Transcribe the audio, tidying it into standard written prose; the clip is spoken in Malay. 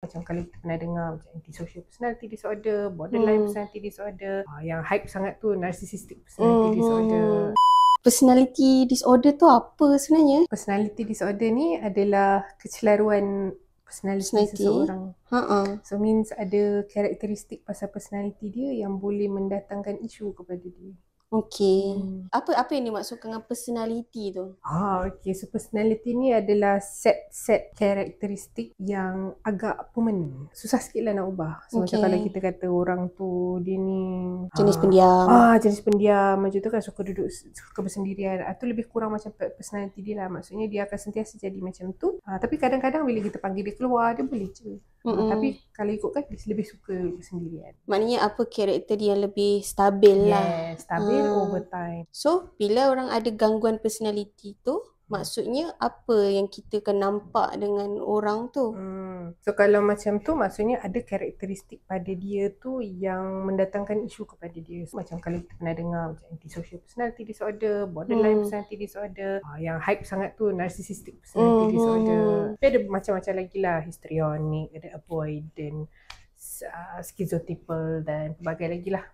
Macam kalau kita pernah dengar macam antisocial personality disorder, borderline personality disorder, yang hype sangat tu narcissistic personality disorder. Personality disorder tu apa sebenarnya? Personality disorder ni adalah kecelaruan personality seseorang. So means ada karakteristik pasal personality dia yang boleh mendatangkan isu kepada dia. Okay. Apa yang dimaksudkan dengan personality tu? Okay. So personality ni adalah set karakteristik yang agak permanent. Susah sikit lah nak ubah. So macam kalau kita kata orang tu dia ni jenis pendiam. Jenis pendiam macam tu kan, suka bersendirian. Tu lebih kurang macam personality dia lah. Maksudnya dia akan sentiasa jadi macam tu. Tapi kadang-kadang bila kita panggil dia keluar, dia boleh je. Tapi kalau ikutkan dia lebih suka bersendirian. Maknanya apa karakter dia yang lebih stabil lah. Stabil over time. So bila orang ada gangguan personality tu, maksudnya apa yang kita akan nampak dengan orang tu? So kalau macam tu, maksudnya ada karakteristik pada dia tu yang mendatangkan isu kepada dia. Macam kalau kita pernah dengar macam antisocial personality disorder, borderline personality disorder, yang hype sangat tu narcissistic personality disorder. Tapi ada macam-macam lagi lah, histrionic, ada avoidant, schizotypal dan pelbagai lagi lah.